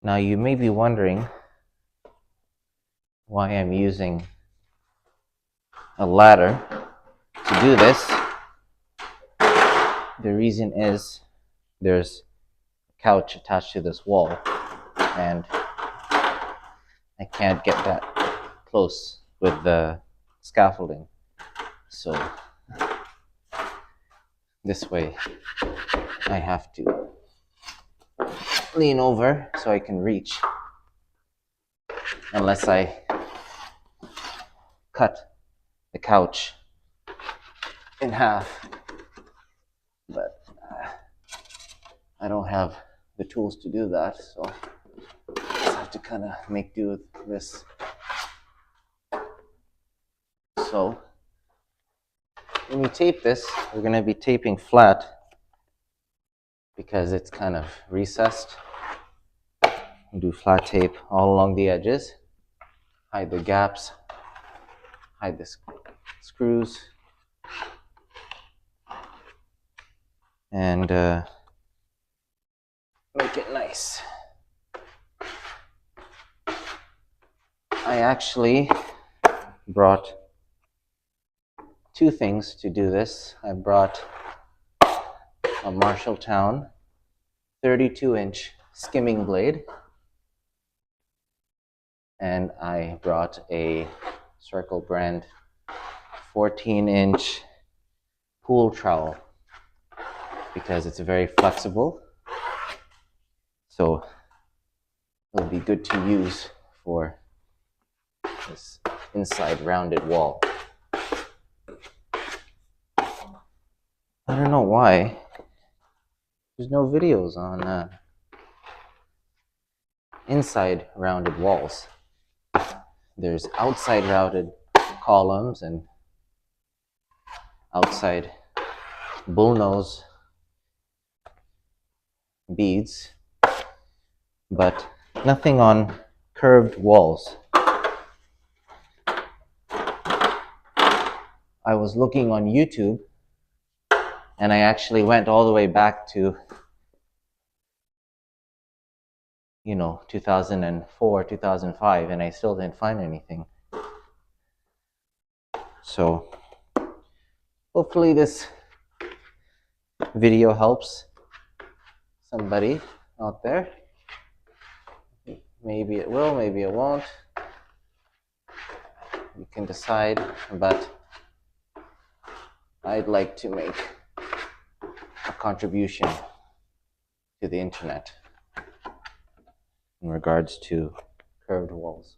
Now you may be wondering why I'm using a ladder to do this. The reason is there's a couch attached to this wall and I can't get that close with the scaffolding. So this way I have to lean over so I can reach, unless I cut the couch in half. But I don't have the tools to do that, so I just have to kind of make do with this. So when we tape this, we're going to be taping flat because it's kind of recessed. We'll do flat tape all along the edges, hide the gaps, hide the screws, and make it nice. I actually brought two things to do this. I brought a Marshalltown 32-inch skimming blade, and I brought a Circle brand 14-inch pool trowel because it's very flexible, so it'll be good to use for this inside rounded wall. I don't know why there's no videos on inside rounded walls. There's outside rounded columns and outside bullnose beads, but nothing on curved walls. I was looking on YouTube and I actually went all the way back to 2004, 2005, and I still didn't find anything. So hopefully this video helps somebody out there. Maybe it will, maybe it won't. You can decide, but I'd like to make a contribution to the internet in regards to curved walls.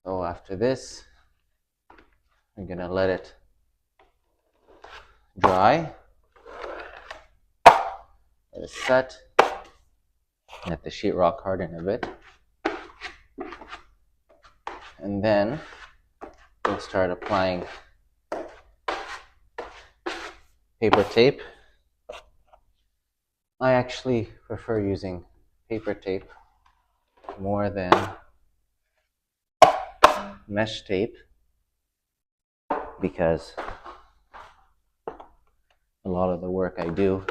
So after this, I'm gonna let it dry, let it set, let the sheetrock harden a bit, and then we'll start applying paper tape. I actually prefer using paper tape more than mesh tape because a lot of the work I do,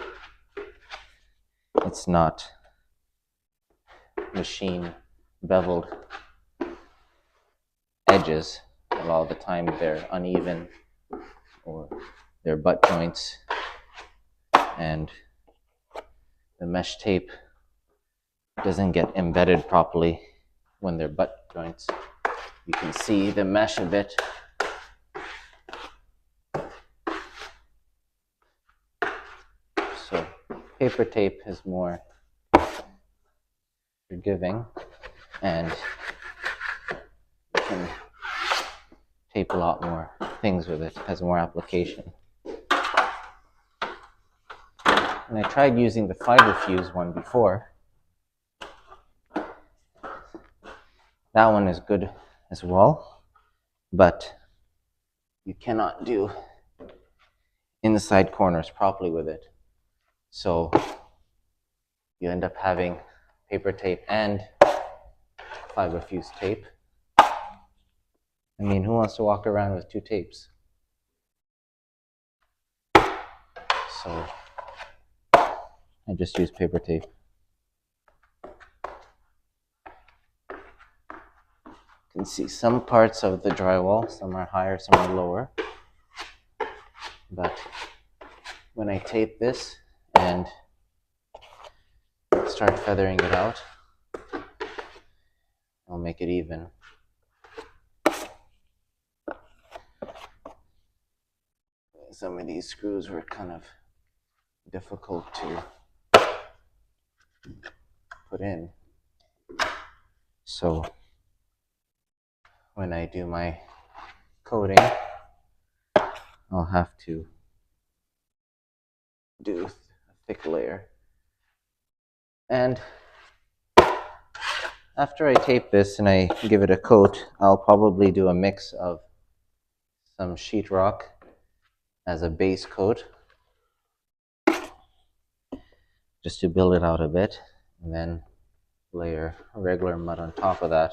it's not machine beveled edges. A lot of the time they're uneven or they're butt joints, and the mesh tape doesn't get embedded properly when they're butt joints. You can see the mesh a bit. So paper tape is more forgiving and you can tape a lot more things with it, has more application. And I tried using the fiber fuse one before. That one is good as well, but you cannot do inside corners properly with it. So you end up having paper tape and fiber fuse tape. I mean, who wants to walk around with two tapes? So I just use paper tape. You can see some parts of the drywall, some are higher, some are lower. But when I tape this and start feathering it out, I'll make it even. Some of these screws were kind of difficult to put in. So when I do my coating, I'll have to do a thick layer. And after I tape this and I give it a coat, I'll probably do a mix of some sheetrock as a base coat, just to build it out a bit, and then layer regular mud on top of that.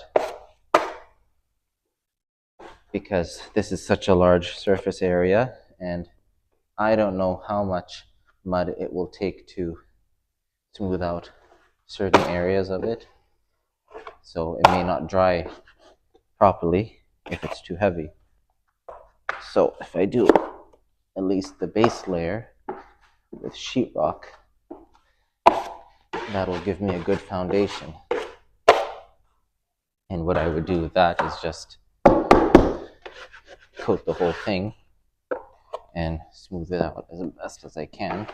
Because this is such a large surface area, and I don't know how much mud it will take to smooth out certain areas of it. So it may not dry properly if it's too heavy. So if I do at least the base layer with sheetrock, that'll give me a good foundation. And what I would do with that is just coat the whole thing and smooth it out as best as I can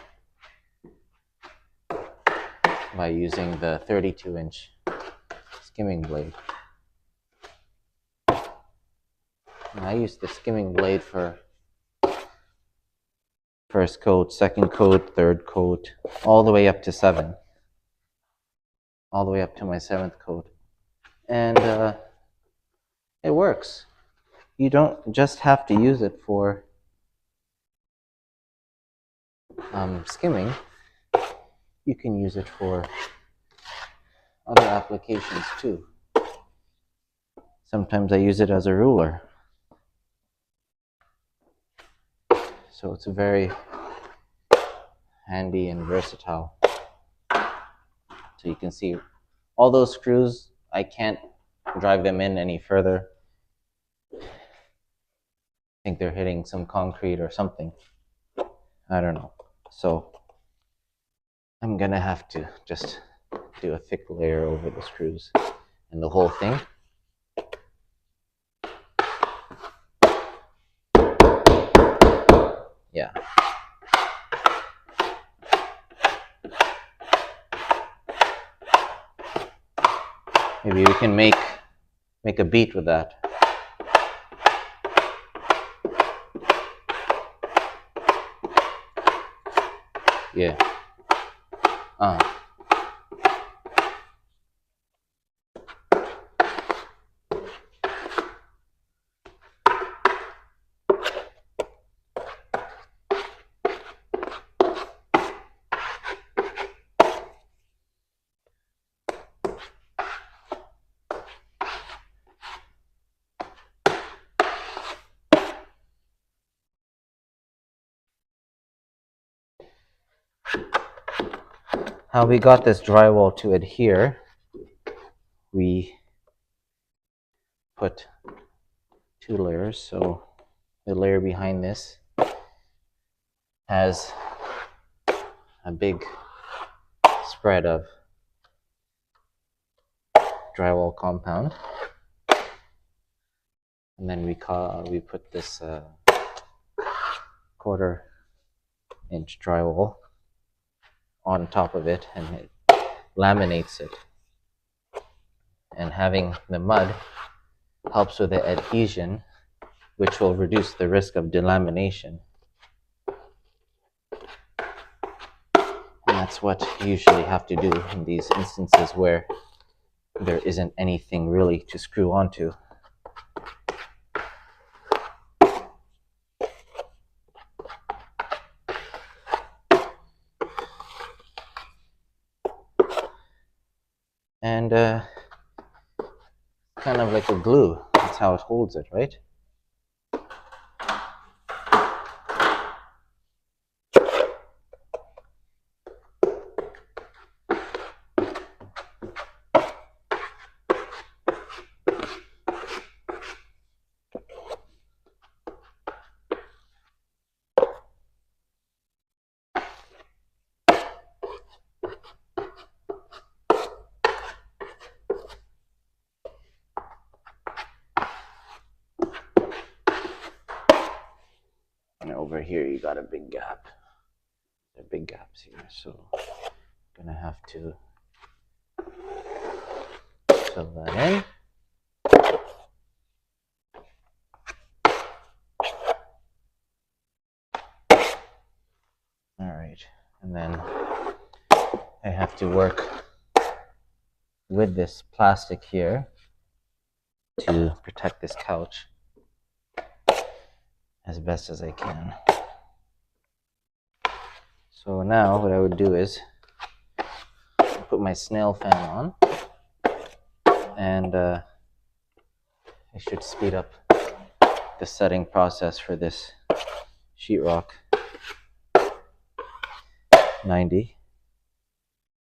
by using the 32-inch skimming blade. And I use the skimming blade for first coat, second coat, third coat, all the way up to 7. All the way up to my 7th coat. And it works. You don't just have to use it for skimming. You can use it for other applications too. Sometimes I use it as a ruler. So it's very handy and versatile. So you can see all those screws, I can't drive them in any further. I think they're hitting some concrete or something. I don't know. So I'm gonna have to just do a thick layer over the screws and the whole thing. Yeah. Maybe we can make a beat with that. Yeah. How we got this drywall to adhere, we put 2 layers. So the layer behind this has a big spread of drywall compound, and then we put this 1/4-inch drywall on top of it, and it laminates it. And having the mud helps with the adhesion, which will reduce the risk of delamination. And that's what you usually have to do in these instances where there isn't anything really to screw onto. And kind of like a glue. That's how it holds it, right? And over here you got a big gap. There are big gaps here, so I'm gonna have to fill that in. All right, and then I have to work with this plastic here to protect this couch as best as I can. So now what I would do is put my snail fan on, and I should speed up the setting process for this sheetrock. 90,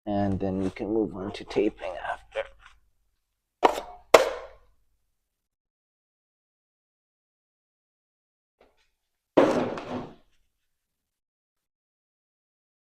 and then we can move on to taping after.